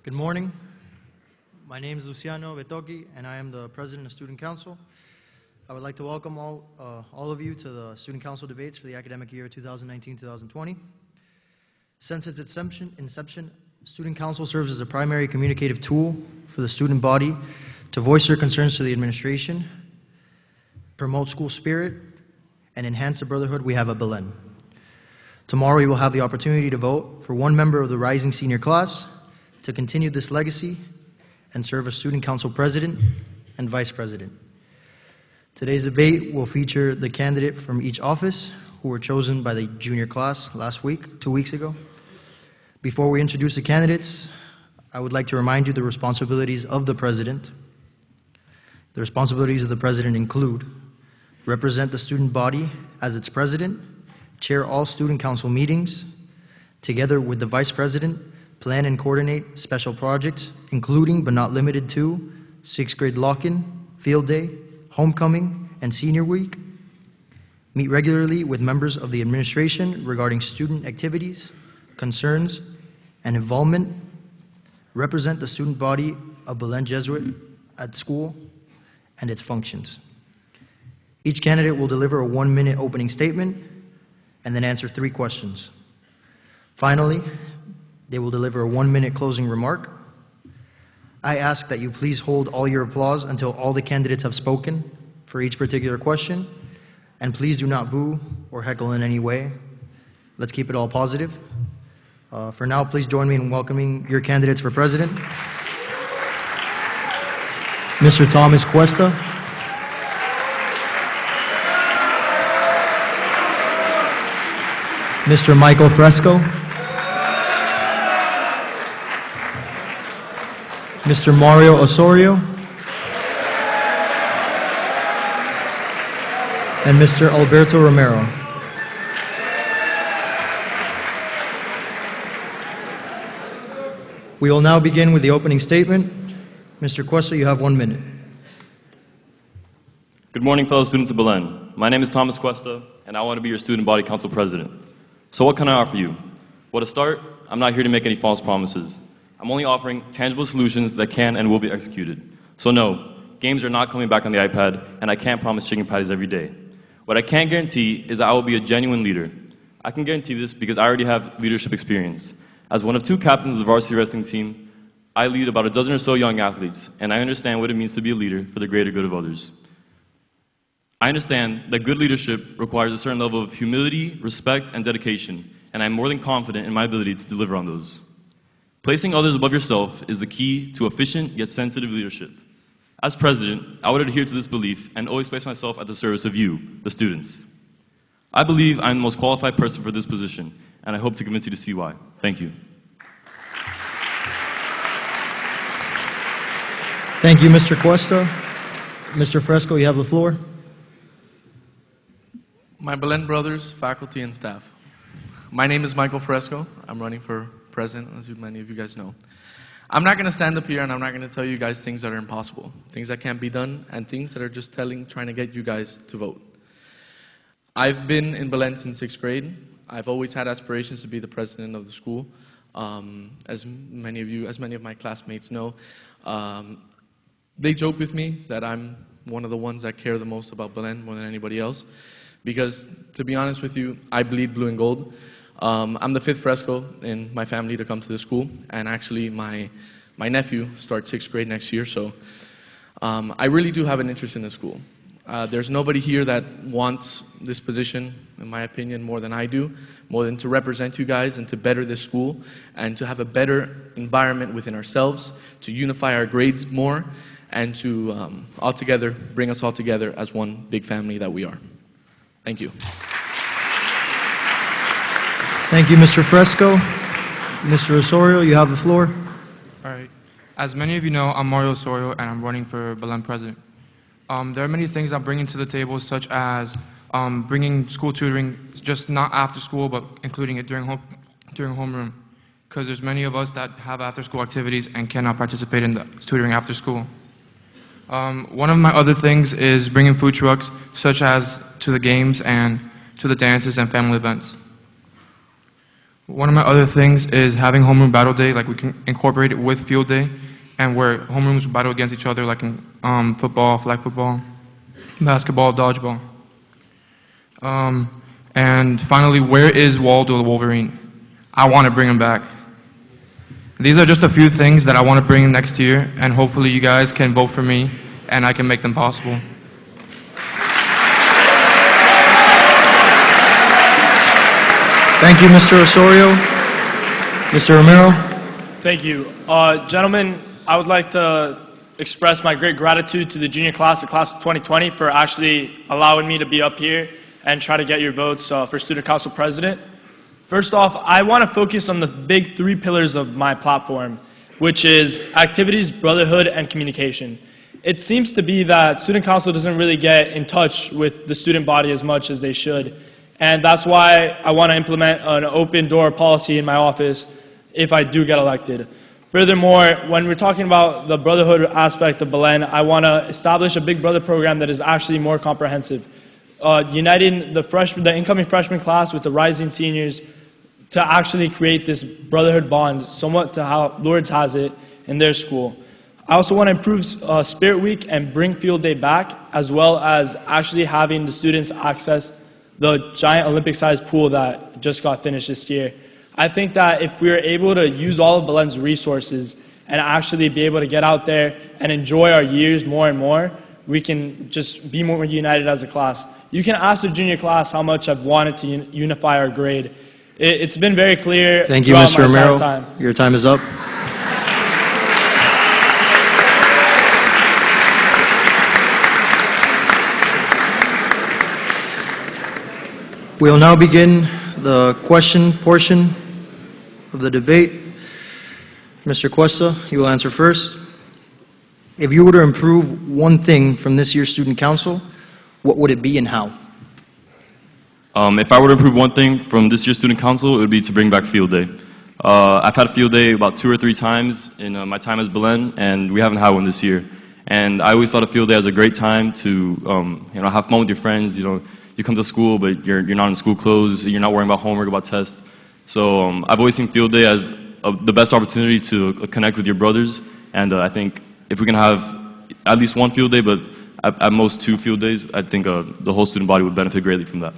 Good morning. My name is Luciano Betoki, and I am the President of Student Council. I would like to welcome all of you to the Student Council debates for the academic year 2019-2020. Since its inception, Student Council serves as a primary communicative tool for the student body to voice their concerns to the administration, promote school spirit, and enhance the brotherhood we have at Belen. Tomorrow we will have the opportunity to vote for one member of the rising senior class to continue this legacy and serve as Student Council President and Vice President. Today's debate will feature the candidate from each office who were chosen by the junior class last week, 2 weeks ago. Before we introduce the candidates, I would like to remind you the responsibilities of the President. The responsibilities of the President include represent the student body as its President, chair all Student Council meetings, together with the Vice President, plan and coordinate special projects, including but not limited to 6th grade lock-in, field day, homecoming, and senior week. Meet regularly with members of the administration regarding student activities, concerns, and involvement. Represent the student body of Belen Jesuit at school and its functions. Each candidate will deliver a 1-minute opening statement and then answer 3 questions. Finally, they will deliver a 1-minute closing remark. I ask that you please hold all your applause until all the candidates have spoken for each particular question, and please do not boo or heckle in any way. Let's keep it all positive. For now, please join me in welcoming your candidates for President. Mr. Thomas Cuesta. Mr. Michael Fresco. Mr. Mario Osorio, and Mr. Alberto Romero. We will now begin with the opening statement. Mr. Cuesta, you have 1 minute. Good morning, fellow students of Belen. My name is Thomas Cuesta, and I want to be your Student Body Council President. So what can I offer you? Well, to start, I'm not here to make any false promises. I'm only offering tangible solutions that can and will be executed. So no, games are not coming back on the iPad, and I can't promise chicken patties every day. What I can guarantee is that I will be a genuine leader. I can guarantee this because I already have leadership experience. As one of 2 captains of the varsity wrestling team, I lead about a dozen or so young athletes, and I understand what it means to be a leader for the greater good of others. I understand that good leadership requires a certain level of humility, respect, and dedication, and I'm more than confident in my ability to deliver on those. Placing others above yourself is the key to efficient yet sensitive leadership. As president, I would adhere to this belief and always place myself at the service of you, the students. I believe I'm the most qualified person for this position, and I hope to convince you to see why. Thank you. Thank you, Mr. Cuesta. Mr. Fresco, you have the floor. My Belen brothers, faculty, and staff. My name is Michael Fresco. I'm running for president, as many of you guys know. I'm not going to stand up here and I'm not going to tell you guys things that are impossible, things that can't be done, and things that are just trying to get you guys to vote. I've been in Belen since 6th grade. I've always had aspirations to be the president of the school. As many of my classmates know, they joke with me that I'm one of the ones that care the most about Belen more than anybody else, because to be honest with you, I bleed blue and gold. I'm the 5th Fresco in my family to come to the school, and actually my nephew starts 6th grade next year, so I really do have an interest in the school. There's nobody here that wants this position, in my opinion, more than I do, more than to represent you guys and to better this school and to have a better environment within ourselves, to unify our grades more, and to bring us all together as one big family that we are. Thank you. Thank you, Mr. Fresco. Mr. Osorio, you have the floor. All right. As many of you know, I'm Mario Osorio, and I'm running for Belen President. There are many things I'm bringing to the table, such as bringing school tutoring, just not after school, but including it during homeroom, because there's many of us that have after-school activities and cannot participate in the tutoring after school. One of my other things is bringing food trucks, such as to the games and to the dances and family events. One of my other things is having homeroom battle day, like we can incorporate it with field day, and where homerooms battle against each other, like in football, flag football, basketball, dodgeball. And finally, where is Waldo the Wolverine? I want to bring him back. These are just a few things that I want to bring next year, and hopefully you guys can vote for me, and I can make them possible. Thank you, Mr. Osorio. Mr. Romero? Thank you. Gentlemen, I would like to express my great gratitude to the junior class, the class of 2020, for actually allowing me to be up here and try to get your votes for student council president. First off, I want to focus on the big three pillars of my platform, which is activities, brotherhood, and communication. It seems to be that student council doesn't really get in touch with the student body as much as they should. And that's why I want to implement an open door policy in my office if I do get elected. Furthermore, when we're talking about the brotherhood aspect of Belen, I want to establish a Big Brother program that is actually more comprehensive, uniting the incoming freshman class with the rising seniors to actually create this brotherhood bond, somewhat to how Lourdes has it in their school. I also want to improve Spirit Week and bring Field Day back, as well as actually having the students access the giant Olympic-sized pool that just got finished this year. I think that if we are able to use all of Belen's resources and actually be able to get out there and enjoy our years more and more, we can just be more united as a class. You can ask the junior class how much I've wanted to unify our grade. It's been very clear. Thank you, throughout Mr. my entire Romero. time. Your time is up. We will now begin the question portion of the debate. Mr. Cuesta, you will answer first. If you were to improve one thing from this year's student council, what would it be and how? If I were to improve one thing from this year's student council, it would be to bring back field day. I've had a field day about 2 or 3 times in my time as Belen, and we haven't had one this year. And I always thought a field day as a great time to have fun with your friends. You come to school, but you're not in school clothes. You're not worrying about homework, about tests. So I've always seen field day as the best opportunity to connect with your brothers. And I think if we can have at least one field day, but at most 2 field days, I think the whole student body would benefit greatly from that.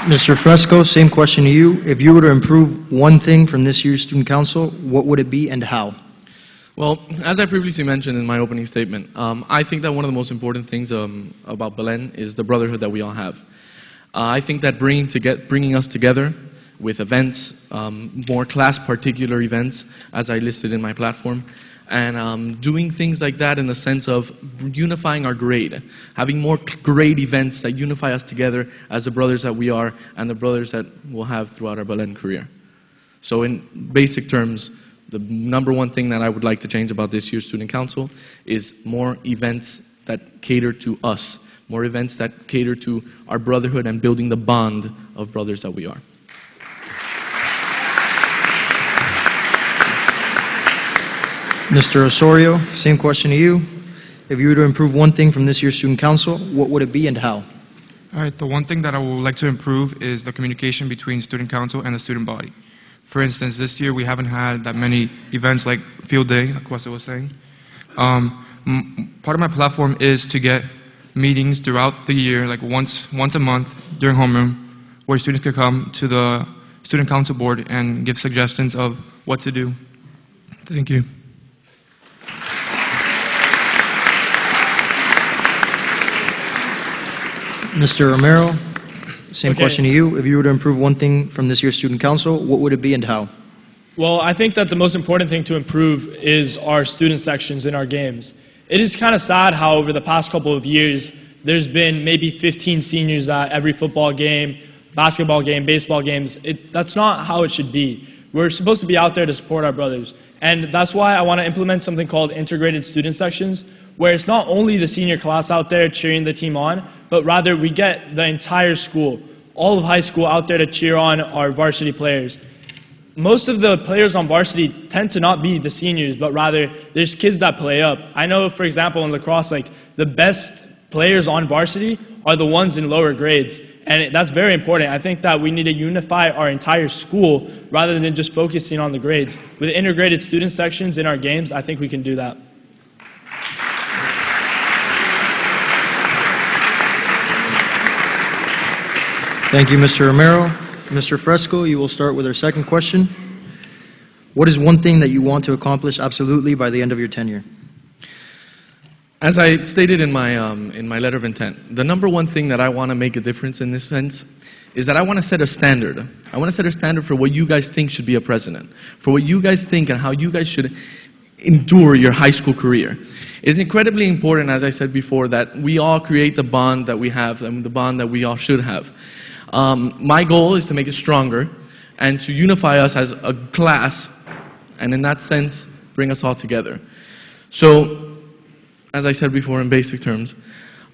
Mr. Fresco, same question to you. If you were to improve one thing from this year's student council, what would it be and how? Well, as I previously mentioned in my opening statement, I think that one of the most important things about Belen is the brotherhood that we all have. I think that bringing us together with events, more class-particular events, as I listed in my platform, and doing things like that in the sense of unifying our grade, having more grade events that unify us together as the brothers that we are and the brothers that we'll have throughout our Belen career. So in basic terms, the number one thing that I would like to change about this year's student council is more events that cater to us, more events that cater to our brotherhood and building the bond of brothers that we are. Mr. Osorio, same question to you. If you were to improve one thing from this year's student council, what would it be and how? All right, the one thing that I would like to improve is the communication between student council and the student body. For instance, this year we haven't had that many events like Field Day, like Cuesta was saying. Part of my platform is to get meetings throughout the year, like once a month during homeroom, where students could come to the student council board and give suggestions of what to do. Thank you. Mr. Romero, same Okay. question to you. If you were to improve one thing from this year's student council, what would it be and how? Well, I think that the most important thing to improve is our student sections in our games. It is kind of sad how over the past couple of years, there's been maybe 15 seniors at every football game, basketball game, baseball games. That's not how it should be. We're supposed to be out there to support our brothers. And that's why I want to implement something called integrated student sections, where it's not only the senior class out there cheering the team on, but rather we get the entire school, all of high school out there to cheer on our varsity players. Most of the players on varsity tend to not be the seniors, but rather there's kids that play up. I know, for example, in lacrosse, like the best players on varsity are the ones in lower grades. And that's very important. I think that we need to unify our entire school rather than just focusing on the grades. With integrated student sections in our games, I think we can do that. Thank you, Mr. Romero. Mr. Fresco, you will start with our second question. What is one thing that you want to accomplish absolutely by the end of your tenure? As I stated in my letter of intent, the number one thing that I want to make a difference in this sense is that I want to set a standard. I want to set a standard for what you guys think should be a president, for what you guys think and how you guys should endure your high school career. It's incredibly important, as I said before, that we all create the bond that we have and the bond that we all should have. My goal is to make it stronger and to unify us as a class, and in that sense, bring us all together. So, as I said before in basic terms,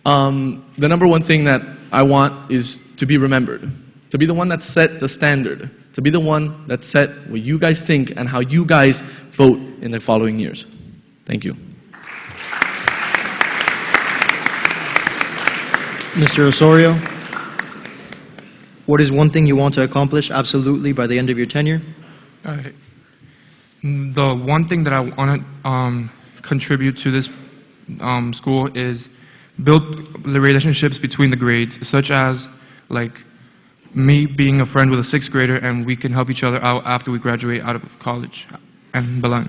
the number one thing that I want is to be remembered, to be the one that set the standard, to be the one that set what you guys think and how you guys vote in the following years. Thank you. Mr. Osorio, what is one thing you want to accomplish absolutely by the end of your tenure? All right. The one thing that I want to contribute to this school is build the relationships between the grades, such as like me being a friend with a sixth grader and we can help each other out after we graduate out of college in Belen.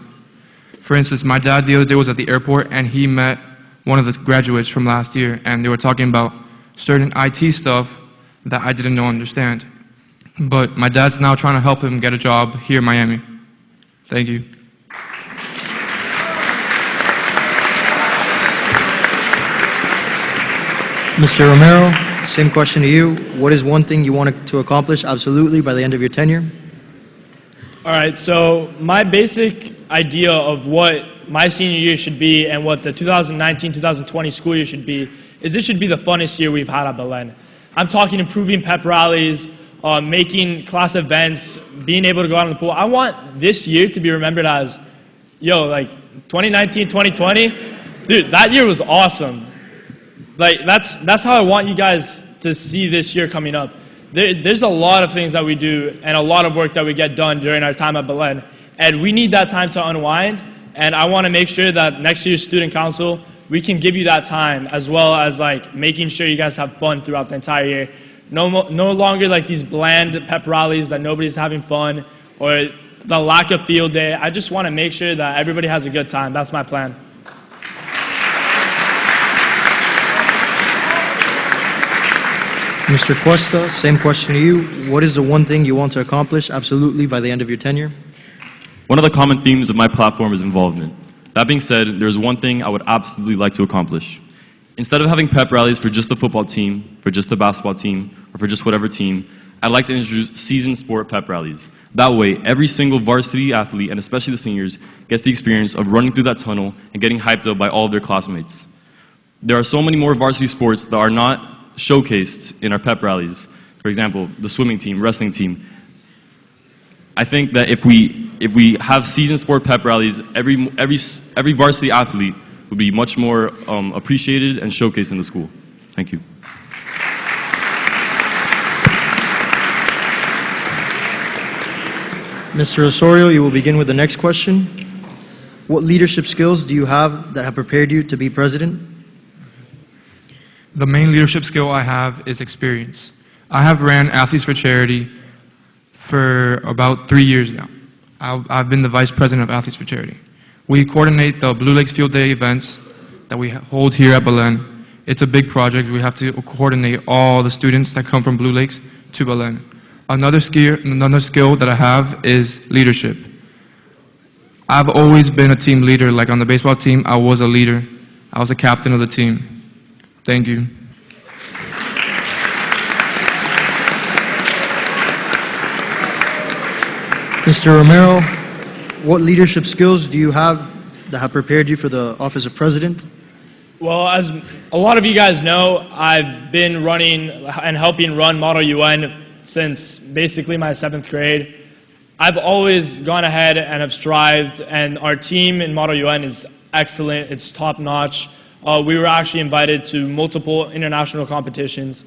For instance, my dad the other day was at the airport and he met one of the graduates from last year and they were talking about certain IT stuff that I didn't know understand. But my dad's now trying to help him get a job here in Miami. Thank you. Mr. Romero, same question to you. What is one thing you want to accomplish absolutely by the end of your tenure? All right, so my basic idea of what my senior year should be and what the 2019-2020 school year should be is it should be the funnest year we've had at Belen. I'm talking improving pep rallies, making class events, being able to go out in the pool. I want this year to be remembered as, yo, like 2019, 2020, dude, that year was awesome. Like, that's how I want you guys to see this year coming up. There's a lot of things that we do and a lot of work that we get done during our time at Belen, and we need that time to unwind, and I want to make sure that next year's student council, we can give you that time, as well as like making sure you guys have fun throughout the entire year. No longer like these bland pep rallies that nobody's having fun, or the lack of field day. I just want to make sure that everybody has a good time. That's my plan. Mr. Cuesta, same question to you. What is the one thing you want to accomplish absolutely by the end of your tenure? One of the common themes of my platform is involvement. That being said, there's one thing I would absolutely like to accomplish. Instead of having pep rallies for just the football team, for just the basketball team, or for just whatever team, I'd like to introduce season sport pep rallies. That way, every single varsity athlete, and especially the seniors, gets the experience of running through that tunnel and getting hyped up by all of their classmates. There are so many more varsity sports that are not showcased in our pep rallies. For example, the swimming team, wrestling team. I think that if we have season sport pep rallies, every varsity athlete would be much more appreciated and showcased in the school. Thank you. Mr. Osorio, you will begin with the next question. What leadership skills do you have that have prepared you to be president? The main leadership skill I have is experience. I have ran Athletes for Charity for about 3 years now. I've been the vice president of Athletes for Charity. We coordinate the Blue Lakes Field Day events that we hold here at Belen. It's a big project. We have to coordinate all the students that come from Blue Lakes to Belen. Another skill that I have is leadership. I've always been a team leader. Like on the baseball team, I was a leader. I was a captain of the team. Thank you. Mr. Romero, what leadership skills do you have that have prepared you for the office of president? Well, as a lot of you guys know, I've been running and helping run Model UN since basically my 7th grade. I've always gone ahead and have strived, and our team in Model UN is excellent. It's top-notch. we were actually invited to multiple international competitions.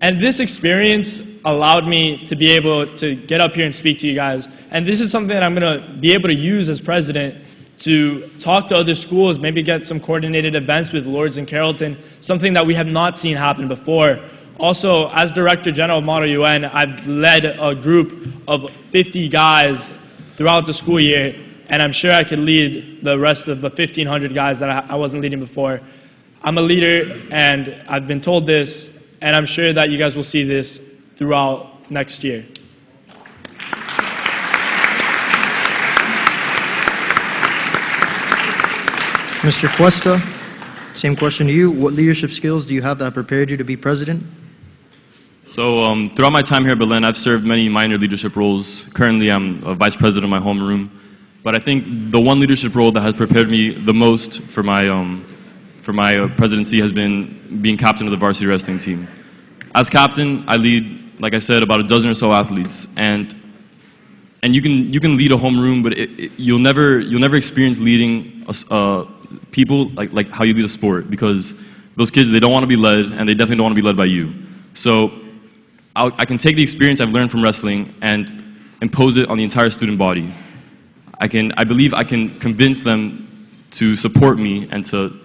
And this experience allowed me to be able to get up here and speak to you guys. And this is something that I'm going to be able to use as president to talk to other schools, maybe get some coordinated events with Lourdes and Carrollton, something that we have not seen happen before. Also, as Director General of Model UN, I've led a group of 50 guys throughout the school year, and I'm sure I could lead the rest of the 1,500 guys that I wasn't leading before. I'm a leader, and I've been told this, and I'm sure that you guys will see this throughout next year. Mr. Cuesta, same question to you. What leadership skills do you have that have prepared you to be president? So throughout my time here at Belen, I've served many minor leadership roles. Currently, I'm a vice president of my homeroom. But I think the one leadership role that has prepared me the most for my presidency has been being captain of the varsity wrestling team. As captain, I lead, like I said, about a dozen or so athletes, and you can lead a homeroom, but you'll never experience leading people like how you lead a sport, because those kids, they don't want to be led, and they definitely don't want to be led by you. So I can take the experience I've learned from wrestling and impose it on the entire student body. I believe I can convince them to support me and to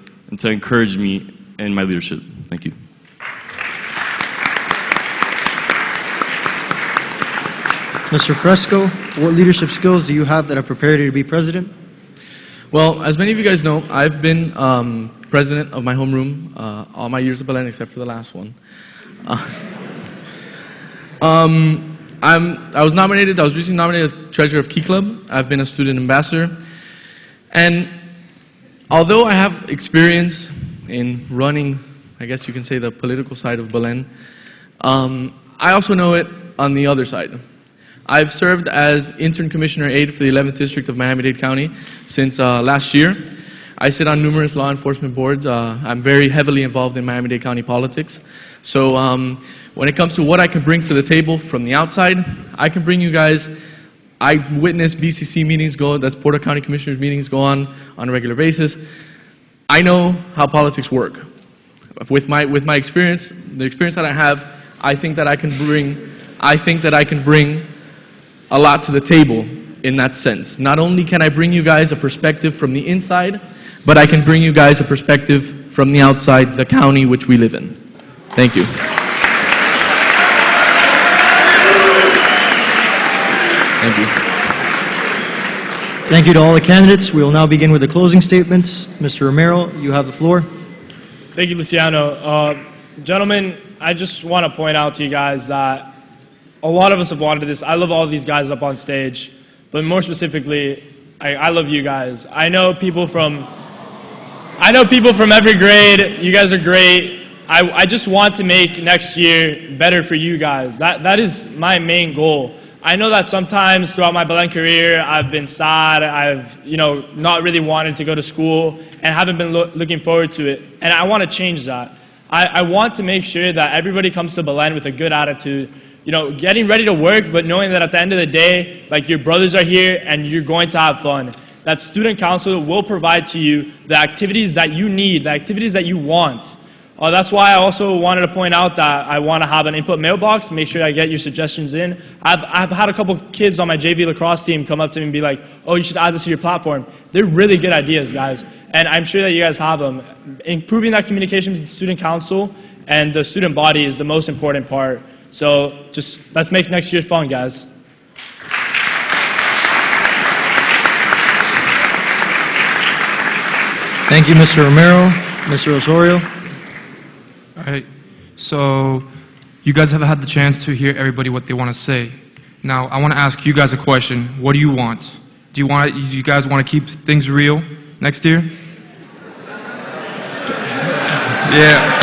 encourage me in my leadership. Thank you. Mr. Fresco, what leadership skills do you have that have prepared you to be president? Well, as many of you guys know, I've been president of my homeroom all my years at Belen, except for the last one. I was recently nominated as treasurer of Key Club. I've been a student ambassador. And although I have experience in running, I guess you can say, the political side of Belen, I also know it on the other side. I've served as intern commissioner aide for the 11th District of Miami-Dade County since last year. I sit on numerous law enforcement boards. I'm very heavily involved in Miami-Dade County politics. So when it comes to what I can bring to the table from the outside, I can bring you guys. I witness BCC meetings that's Porter County Commissioners meetings go on a regular basis. I know how politics work. With my experience, the experience that I have, I think that I can bring a lot to the table in that sense. Not only can I bring you guys a perspective from the inside, but I can bring you guys a perspective from the outside, the county which we live in. Thank you. Thank you. Thank you to all the candidates. We will now begin with the closing statements. Mr. Romero, you have the floor. Thank you, Luciano. Gentlemen, I just want to point out to you guys that a lot of us have wanted this. I love all these guys up on stage, but more specifically, I love you guys. I know people from every grade. You guys are great. I just want to make next year better for you guys. That is my main goal. I know that sometimes throughout my Belen career, I've been sad. I've not really wanted to go to school and haven't been looking forward to it. And I want to change that. I want to make sure that everybody comes to Belen with a good attitude. Getting ready to work, but knowing that at the end of the day, your brothers are here and you're going to have fun. That student council will provide to you the activities that you need, the activities that you want. That's why I also wanted to point out that I want to have an input mailbox, make sure I get your suggestions in. I've had a couple kids on my JV lacrosse team come up to me and be like, oh, you should add this to your platform. They're really good ideas, guys, and I'm sure that you guys have them. Improving that communication with the student council and the student body is the most important part. So just let's make next year fun, guys. Thank you, Mr. Romero. Mr. Osorio. All right. So you guys have had the chance to hear everybody what they want to say. Now, I want to ask you guys a question. What do you want? Do you guys want to keep things real next year? Yeah.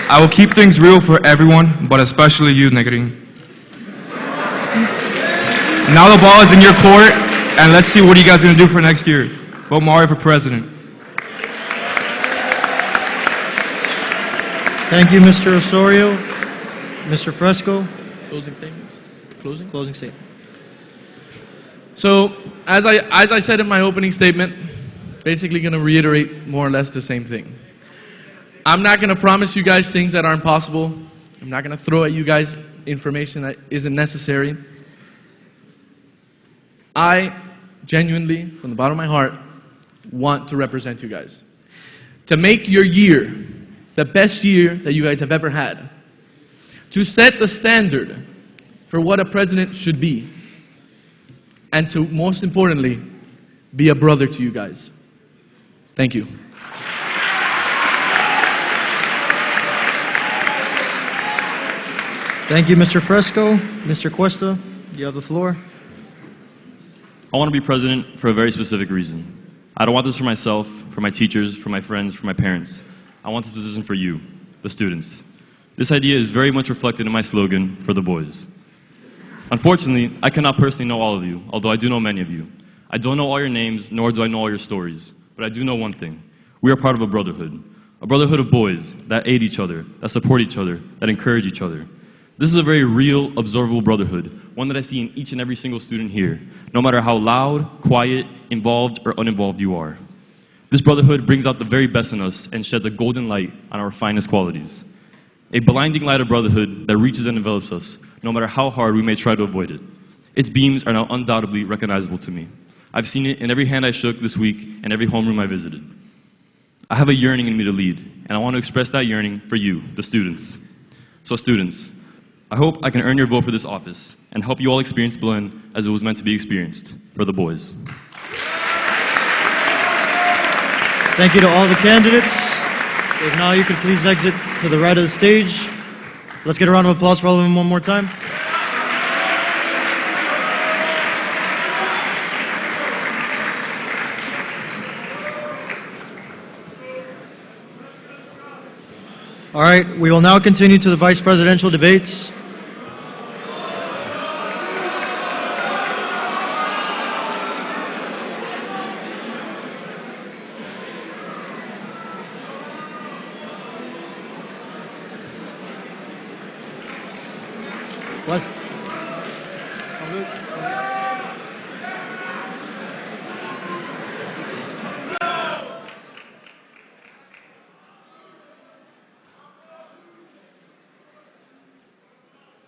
I will keep things real for everyone, but especially you, Negarin. Now the ball is in your court, and let's see what you guys are going to do for next year. Vote Mario for president. Thank you, Mr. Osorio. Mr. Fresco. Closing statements? Closing statement. So, as I said in my opening statement, basically going to reiterate more or less the same thing. I'm not going to promise you guys things that aren't possible. I'm not going to throw at you guys information that isn't necessary. I genuinely, from the bottom of my heart, want to represent you guys. To make your year the best year that you guys have ever had. To set the standard for what a president should be. And to, most importantly, be a brother to you guys. Thank you. Thank you, Mr. Fresco. Mr. Cuesta, you have the floor. I want to be president for a very specific reason. I don't want this for myself, for my teachers, for my friends, for my parents. I want this position for you, the students. This idea is very much reflected in my slogan, for the boys. Unfortunately, I cannot personally know all of you, although I do know many of you. I don't know all your names, nor do I know all your stories, but I do know one thing. We are part of a brotherhood of boys that aid each other, that support each other, that encourage each other. This is a very real, observable brotherhood, one that I see in each and every single student here, no matter how loud, quiet, involved, or uninvolved you are. This brotherhood brings out the very best in us and sheds a golden light on our finest qualities. A blinding light of brotherhood that reaches and envelops us, no matter how hard we may try to avoid it. Its beams are now undoubtedly recognizable to me. I've seen it in every hand I shook this week and every homeroom I visited. I have a yearning in me to lead, and I want to express that yearning for you, the students. So students, I hope I can earn your vote for this office and help you all experience Belen as it was meant to be experienced, for the boys. Thank you to all the candidates. If now you could please exit to the right of the stage. Let's get a round of applause for all of them one more time. All right, we will now continue to the vice presidential debates. Wes? All good?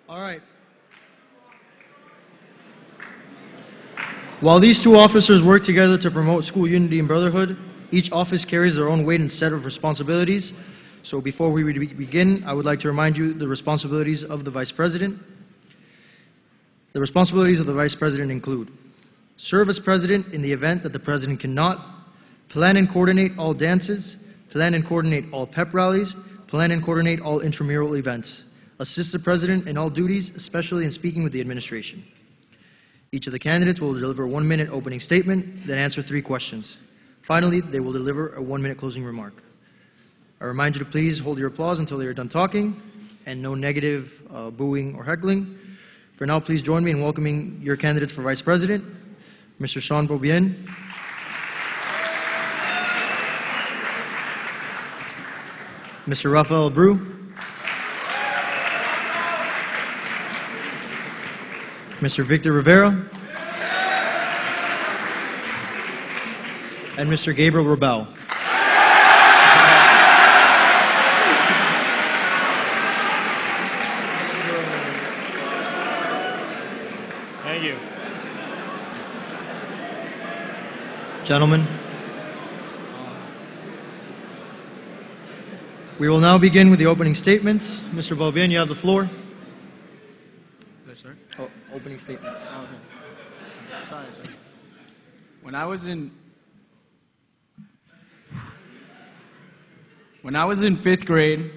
All right. While these two officers work together to promote school unity and brotherhood, each office carries their own weight and set of responsibilities. So before we begin, I would like to remind you the responsibilities of the Vice President. The responsibilities of the Vice President include serve as President in the event that the President cannot, plan and coordinate all dances, plan and coordinate all pep rallies, plan and coordinate all intramural events, assist the President in all duties, especially in speaking with the administration. Each of the candidates will deliver a 1-minute opening statement, then answer 3 questions. Finally, they will deliver a 1-minute closing remark. I remind you to please hold your applause until they are done talking, and no negative booing or heckling. For now, please join me in welcoming your candidates for Vice President, Mr. Sean Beaubien, Mr. Rafael Abreu, Mr. Victor Rivera, and Mr. Gabriel Rabal. Thank you. Gentlemen, we will now begin with the opening statements. Mr. Beaubien, you have the floor. Yes, sir. Oh, opening statements. Oh, okay. Sorry, sir. When I was in 5th grade,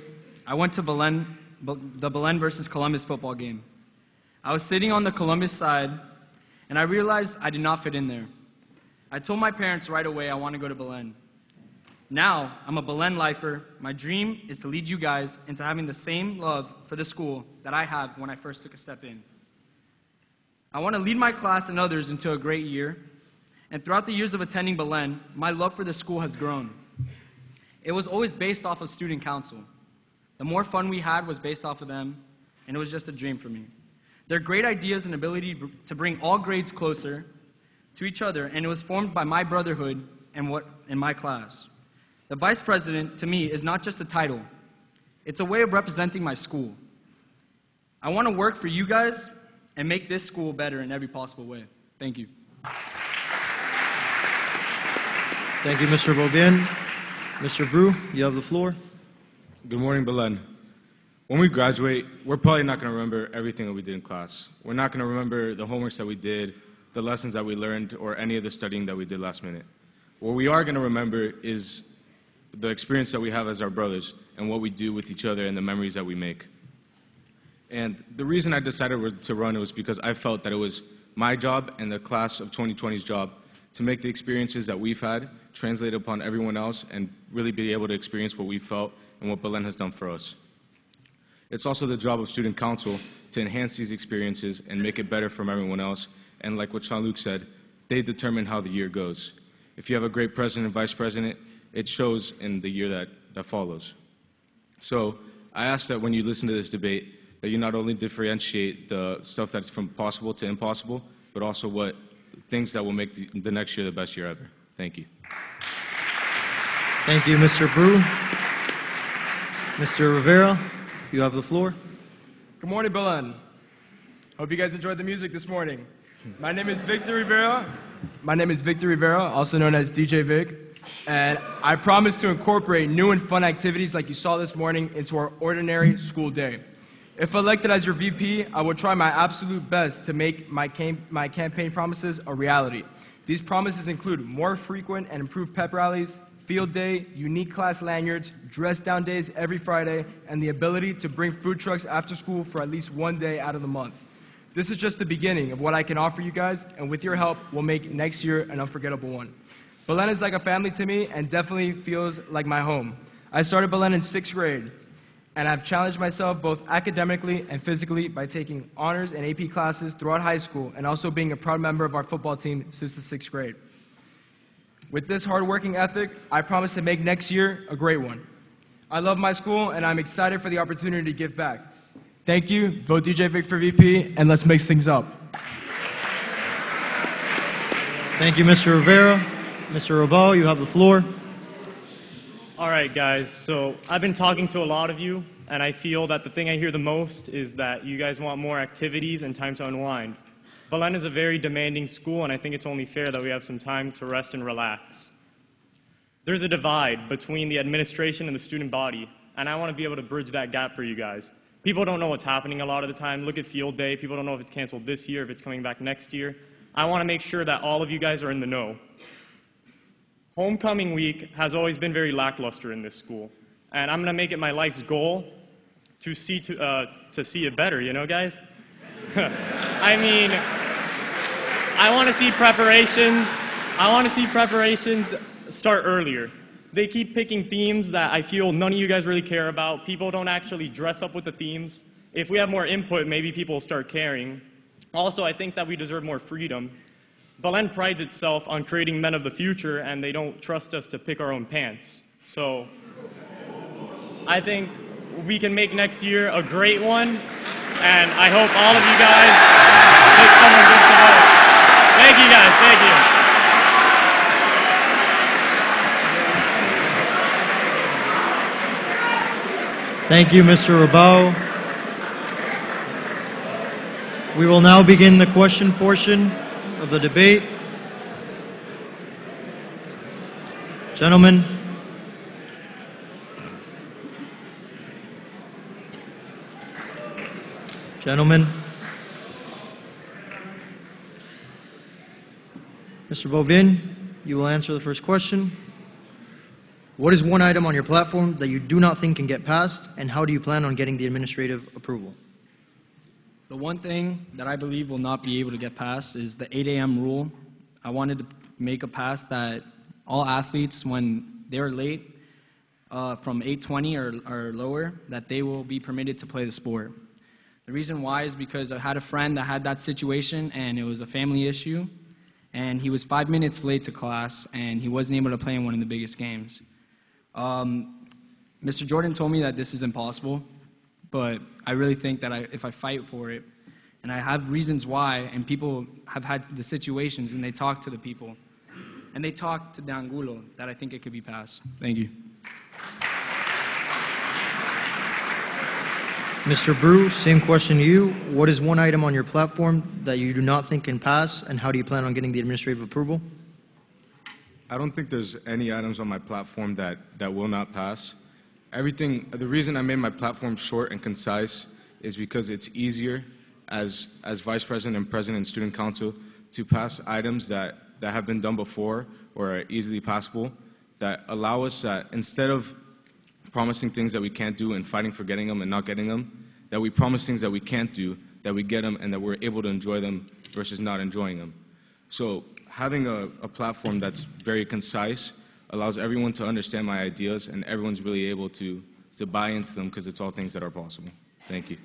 I went to the Belen versus Columbus football game. I was sitting on the Columbus side, and I realized I did not fit in there. I told my parents right away I want to go to Belen. Now, I'm a Belen lifer. My dream is to lead you guys into having the same love for the school that I have when I first took a step in. I want to lead my class and others into a great year, and throughout the years of attending Belen, my love for the school has grown. It was always based off of student council. The more fun we had was based off of them, and it was just a dream for me. Their great ideas and ability to bring all grades closer to each other, and it was formed by my brotherhood and what in my class. The vice president, to me, is not just a title. It's a way of representing my school. I want to work for you guys and make this school better in every possible way. Thank you. Thank you, Mr. Beaubien. Mr. Brew, you have the floor. Good morning, Belen. When we graduate, we're probably not going to remember everything that we did in class. We're not going to remember the homeworks that we did, the lessons that we learned, or any of the studying that we did last minute. What we are going to remember is the experience that we have as our brothers and what we do with each other and the memories that we make. And the reason I decided to run was because I felt that it was my job and the class of 2020's job to make the experiences that we've had translate upon everyone else and really be able to experience what we felt and what Belen has done for us. It's also the job of student council to enhance these experiences and make it better from everyone else. And like what Jean-Luc said, they determine how the year goes. If you have a great president and vice president, it shows in the year that follows. So I ask that when you listen to this debate, that you not only differentiate the stuff that's from possible to impossible, but also what things that will make the next year the best year ever. Thank you. Thank you, Mr. Brew. Mr. Rivera, you have the floor. Good morning, Belen. Hope you guys enjoyed the music this morning. My name is Victor Rivera. Also known as DJ Vic. And I promise to incorporate new and fun activities like you saw this morning into our ordinary school day. If elected as your VP, I will try my absolute best to make my campaign promises a reality. These promises include more frequent and improved pep rallies, field day, unique class lanyards, dress down days every Friday, and the ability to bring food trucks after school for at least one day out of the month. This is just the beginning of what I can offer you guys, and with your help, we'll make next year an unforgettable one. Belen is like a family to me and definitely feels like my home. I started Belen in 6th grade, and I've challenged myself both academically and physically by taking honors and AP classes throughout high school and also being a proud member of our football team since the 6th grade. With this hard-working ethic, I promise to make next year a great one. I love my school, and I'm excited for the opportunity to give back. Thank you. Vote DJ Vic for VP, and let's mix things up. Thank you, Mr. Rivera. Mr. Raval, you have the floor. All right, guys, so I've been talking to a lot of you, and I feel that the thing I hear the most is that you guys want more activities and time to unwind. Belen is a very demanding school, and I think it's only fair that we have some time to rest and relax. There's a divide between the administration and the student body, and I want to be able to bridge that gap for you guys. People don't know what's happening a lot of the time. Look at field day. People don't know if it's canceled this year, if it's coming back next year. I want to make sure that all of you guys are in the know. Homecoming week has always been very lackluster in this school, and I'm going to make it my life's goal to see it better, you know, guys? I mean, I want to see preparations start earlier. They keep picking themes that I feel none of you guys really care about. People don't actually dress up with the themes. If we have more input, maybe people will start caring. Also, I think that we deserve more freedom. Belen prides itself on creating men of the future, and they don't trust us to pick our own pants. So I think we can make next year a great one, and I hope all of you guys pick someone good to vote. Thank you, guys. Thank you. Thank you, Mr. Raval. We will now begin the question portion of the debate. Gentlemen. Mr. Beaubien, you will answer the first question. What is one item on your platform that you do not think can get passed, and how do you plan on getting the administrative approval? The one thing that I believe will not be able to get passed is the 8 a.m. rule. I wanted to make a pass that all athletes, when they're late, from 8:20 or lower, that they will be permitted to play the sport. The reason why is because I had a friend that had that situation, and it was a family issue, and he was 5 minutes late to class, and he wasn't able to play in one of the biggest games. Mr. Jordan told me that this is impossible, but I really think that if I fight for it, And I have reasons why, and people have had the situations, and they talk to the people. And they talk to Dangulo that I think it could be passed. Thank you. Mr. Brew, same question to you. What is one item on your platform that you do not think can pass, and how do you plan on getting the administrative approval? I don't think there's any items on my platform that will not pass. The reason I made my platform short and concise is because it's easier as Vice President and President and Student Council to pass items that have been done before or are easily passable, that allow us that instead of promising things that we can't do and fighting for getting them and not getting them, that we promise things that we can't do, that we get them and that we're able to enjoy them versus not enjoying them. So having a platform that's very concise allows everyone to understand my ideas, and everyone's really able to buy into them because it's all things that are possible. Thank you.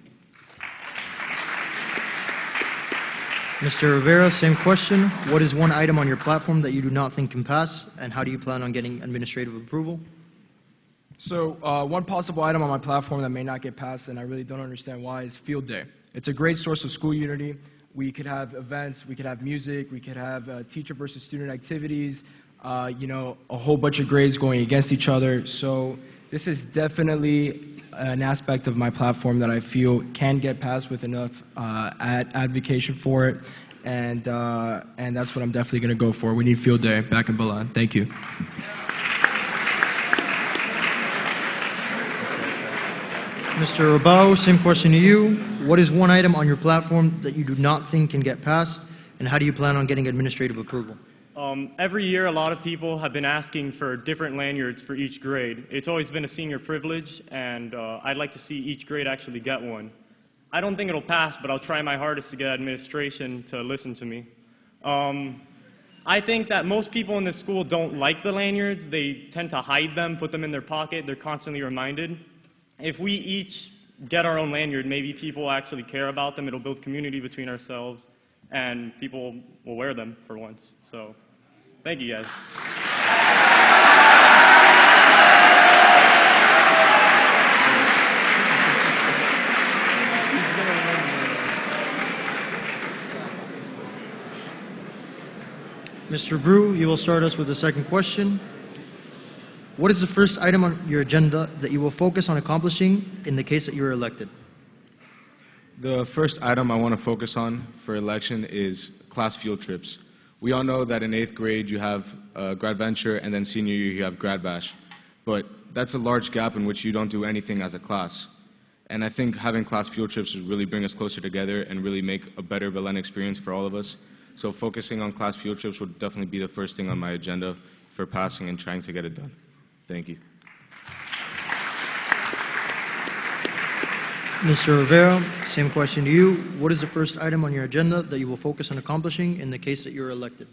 Mr. Rivera, same question. What is one item on your platform that you do not think can pass, and how do you plan on getting administrative approval? So one possible item on my platform that may not get passed, and I really don't understand why, is Field Day. It's a great source of school unity. We could have events, we could have music, we could have teacher versus student activities, a whole bunch of grades going against each other. So this is definitely an aspect of my platform that I feel can get passed with enough advocation for it, and that's what I'm definitely going to go for. We need Field Day back in Belen. Thank you. Mr. Rabau, same question to you. What is one item on your platform that you do not think can get passed, and how do you plan on getting administrative approval? Every year, a lot of people have been asking for different lanyards for each grade. It's always been a senior privilege, and I'd like to see each grade actually get one. I don't think it'll pass, but I'll try my hardest to get administration to listen to me. I think that most people in this school don't like the lanyards. They tend to hide them, put them in their pocket. They're constantly reminded. If we each get our own lanyard, maybe people actually care about them. It'll build community between ourselves, and people will wear them for once. So, thank you guys. Mr. Brew, you will start us with the second question. What is the first item on your agenda that you will focus on accomplishing in the case that you are elected? The first item I want to focus on for election is class field trips. We all know that in 8th grade you have grad venture, and then senior year you have grad bash. But that's a large gap in which you don't do anything as a class. And I think having class field trips would really bring us closer together and really make a better Belen experience for all of us. So focusing on class field trips would definitely be the first thing on my agenda for passing and trying to get it done. Thank you. Mr. Rivera, same question to you. What is the first item on your agenda that you will focus on accomplishing in the case that you are elected?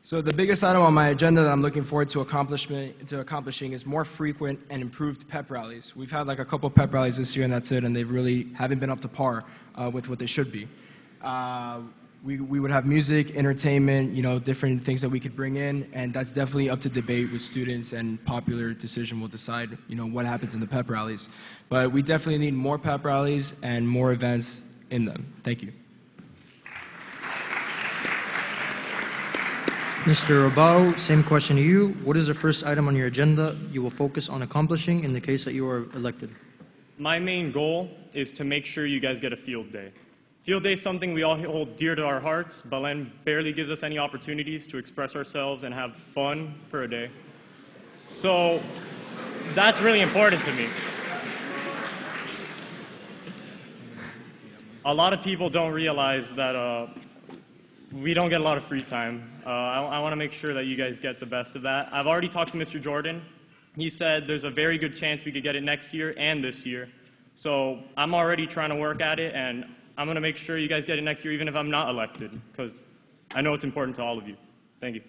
So the biggest item on my agenda that I'm looking forward to accomplishing is more frequent and improved pep rallies. We've had like a couple pep rallies this year, and that's it, and they really haven't been up to par with what they should be. We would have music, entertainment, different things that we could bring in, and that's definitely up to debate with students, and popular decision will decide, what happens in the pep rallies. But we definitely need more pep rallies and more events in them. Thank you. Mr. Rabau, same question to you. What is the first item on your agenda you will focus on accomplishing in the case that you are elected? My main goal is to make sure you guys get a field day. Field day is something we all hold dear to our hearts. Belen barely gives us any opportunities to express ourselves and have fun for a day. So that's really important to me. A lot of people don't realize that we don't get a lot of free time. I want to make sure that you guys get the best of that. I've already talked to Mr. Jordan. He said there's a very good chance we could get it next year and this year. So I'm already trying to work at it, and I'm going to make sure you guys get it next year, even if I'm not elected, because I know it's important to all of you. Thank you.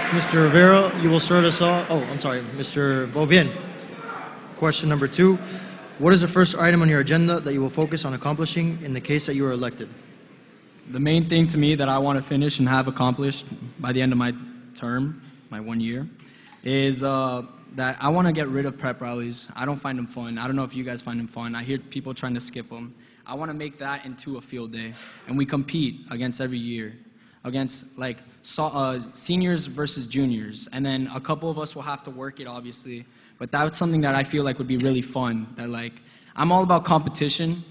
Mr. Rivera, you will start us off. Oh, I'm sorry, Mr. Beaubien. Question number 2. What is the first item on your agenda that you will focus on accomplishing in the case that you are elected? The main thing to me that I want to finish and have accomplished by the end of my term my 1 year, is that I want to get rid of prep rallies. I don't find them fun. I don't know if you guys find them fun. I hear people trying to skip them. I want to make that into a field day, and we compete against every year, against like seniors versus juniors, and then a couple of us will have to work it, obviously. But that's something that I feel like would be really fun. That like I'm all about competition,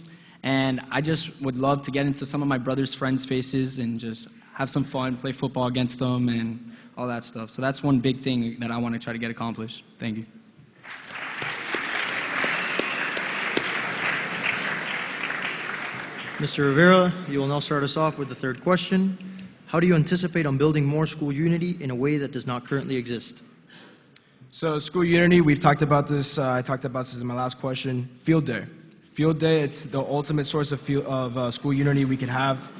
and I just would love to get into some of my brother's friends' faces and just have some fun, play football against them, and all that stuff. So that's one big thing that I want to try to get accomplished. Thank you. Mr. Rivera, you will now start us off with the third question. How do you anticipate on building more school unity in a way that does not currently exist? So school unity, we've talked about this. I talked about this in my last question. Field day. Field day, it's the ultimate source of school unity we could have.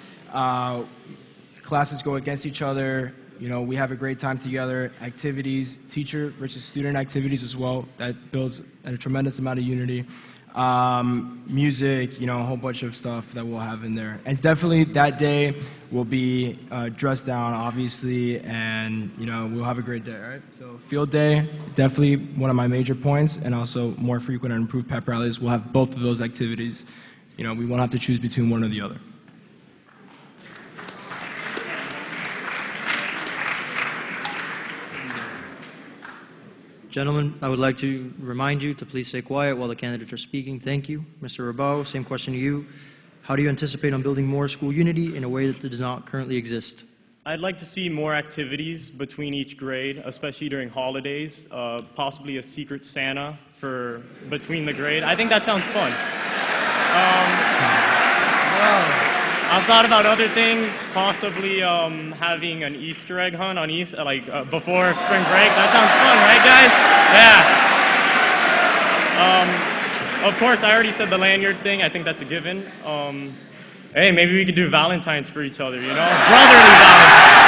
Classes go against each other. You know, we have a great time together. Activities, teacher versus student activities as well. That builds a tremendous amount of unity. Music, you know, a whole bunch of stuff that we'll have in there. And it's definitely that day will be dressed down, obviously, and, you know, we'll have a great day, all right? So field day, definitely one of my major points, and also more frequent and improved pep rallies. We'll have both of those activities. You know, we won't have to choose between one or the other. Gentlemen, I would like to remind you to please stay quiet while the candidates are speaking. Thank you. Mr. Rabau, same question to you. How do you anticipate on building more school unity in a way that does not currently exist? I'd like to see more activities between each grade, especially during holidays, possibly a secret Santa for between the grade. I think that sounds fun. I've thought about other things, possibly having an Easter egg hunt on before spring break. That sounds fun, right, guys? Yeah. Of course, I already said the lanyard thing. I think that's a given. Hey, maybe we could do Valentines for each other, you know? Brotherly Valentines.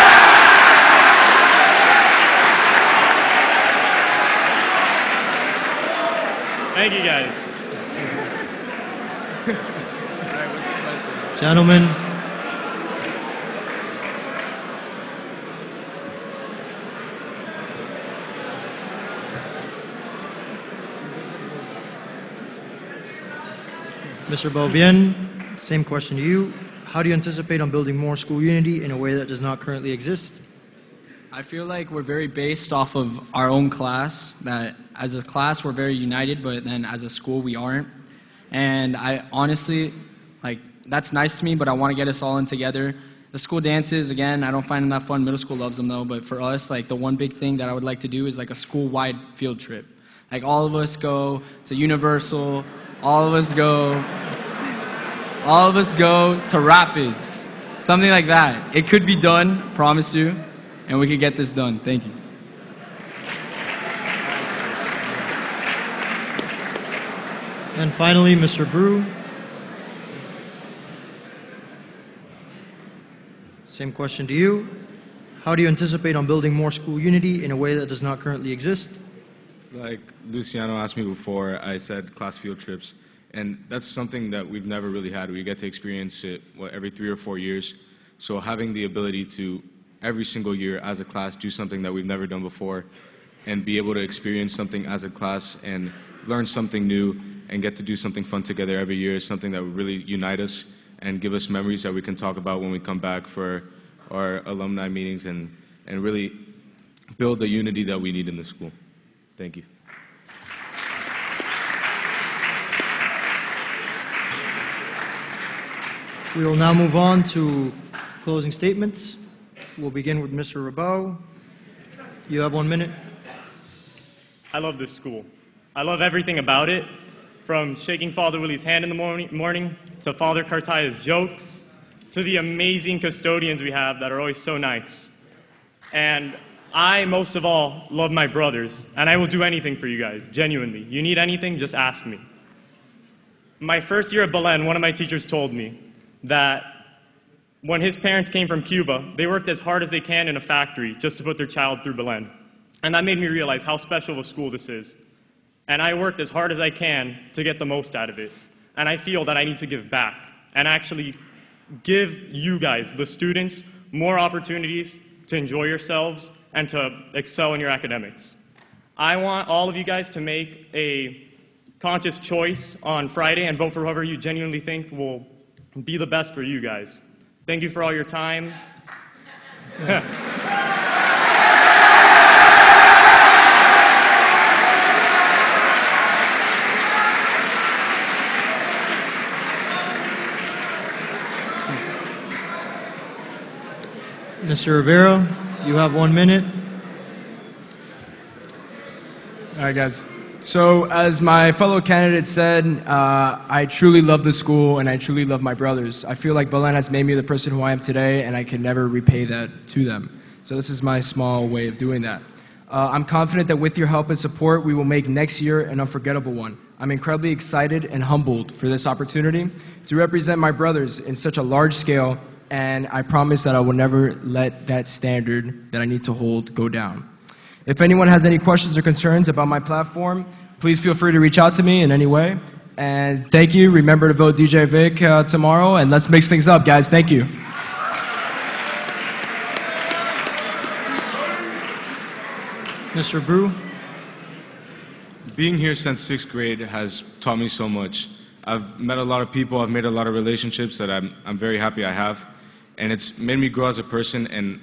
Thank you, guys. Gentlemen, Mr. Beaubien, same question to you. How do you anticipate on building more school unity in a way that does not currently exist? I feel like we're very based off of our own class, that as a class we're very united, but then as a school we aren't. And I honestly, that's nice to me, but I want to get us all in together. The school dances, again, I don't find them that fun. Middle school loves them though, but for us, the one big thing that I would like to do is a school-wide field trip. All of us go to Universal, all of us go to Rapids, something like that. It could be done, promise you, and we could get this done. Thank you. And finally, Mr. Brew. Same question to you. How do you anticipate on building more school unity in a way that does not currently exist? Like Luciano asked me before, I said class field trips. And that's something that we've never really had. We get to experience it, every 3 or 4 years. So having the ability to, every single year as a class, do something that we've never done before and be able to experience something as a class and learn something new and get to do something fun together every year is something that would really unite us and give us memories that we can talk about when we come back for our alumni meetings and really build the unity that we need in the school. Thank you. We will now move on to closing statements. We'll begin with Mr. Rabau. You have 1 minute. I love this school. I love everything about it, from shaking Father Willie's hand in the morning to Father Cartaya's jokes, to the amazing custodians we have that are always so nice. And I, most of all, love my brothers, and I will do anything for you guys, genuinely. You need anything, just ask me. My first year at Belen, one of my teachers told me that when his parents came from Cuba, they worked as hard as they can in a factory just to put their child through Belen. And that made me realize how special of a school this is. And I worked as hard as I can to get the most out of it. And I feel that I need to give back and actually give you guys, the students, more opportunities to enjoy yourselves and to excel in your academics. I want all of you guys to make a conscious choice on Friday and vote for whoever you genuinely think will be the best for you guys. Thank you for all your time. Mr. Rivera, you have 1 minute. All right, guys. So, as my fellow candidate said, I truly love the school and I truly love my brothers. I feel like Belen has made me the person who I am today, and I can never repay that to them. So, this is my small way of doing that. I'm confident that with your help and support, we will make next year an unforgettable one. I'm incredibly excited and humbled for this opportunity to represent my brothers in such a large scale, and I promise that I will never let that standard that I need to hold go down. If anyone has any questions or concerns about my platform, please feel free to reach out to me in any way. And thank you. Remember to vote DJ Vic tomorrow, and let's mix things up, guys. Thank you. Mr. Brew. Being here since 6th grade has taught me so much. I've met a lot of people, I've made a lot of relationships that I'm very happy I have. And it's made me grow as a person, and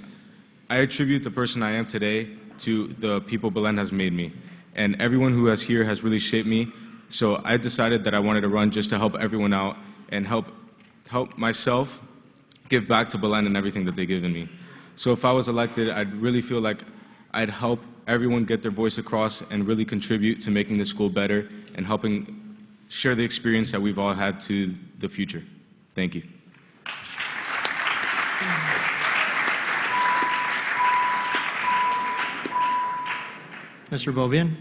I attribute the person I am today to the people Belen has made me. And everyone who is here has really shaped me. So I decided that I wanted to run just to help everyone out and help myself give back to Belen and everything that they've given me. So if I was elected, I'd really feel like I'd help everyone get their voice across and really contribute to making the school better and helping share the experience that we've all had to the future. Thank you. Mr. Bobian.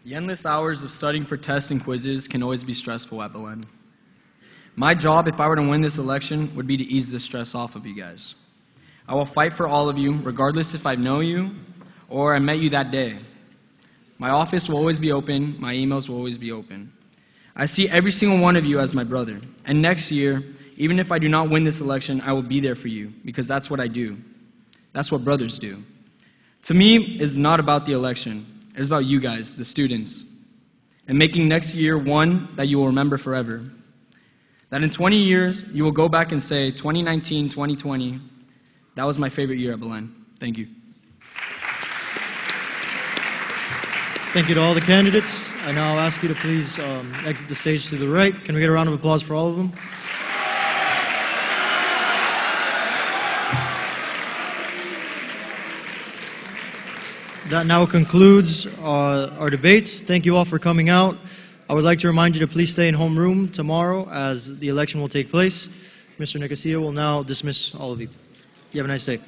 The endless hours of studying for tests and quizzes can always be stressful at Belen. My job, if I were to win this election, would be to ease the stress off of you guys. I will fight for all of you, regardless if I know you or I met you that day. My office will always be open. My emails will always be open. I see every single one of you as my brother. And next year, even if I do not win this election, I will be there for you, because that's what I do. That's what brothers do. To me, it's not about the election. It's about you guys, the students, and making next year one that you will remember forever. That in 20 years, you will go back and say, 2019, 2020, that was my favorite year at Belen. Thank you. Thank you to all the candidates. I now ask you to please exit the stage to the right. Can we get a round of applause for all of them? That now concludes our debates. Thank you all for coming out. I would like to remind you to please stay in homeroom tomorrow as the election will take place. Mr. Nicosia will now dismiss all of you. You have a nice day.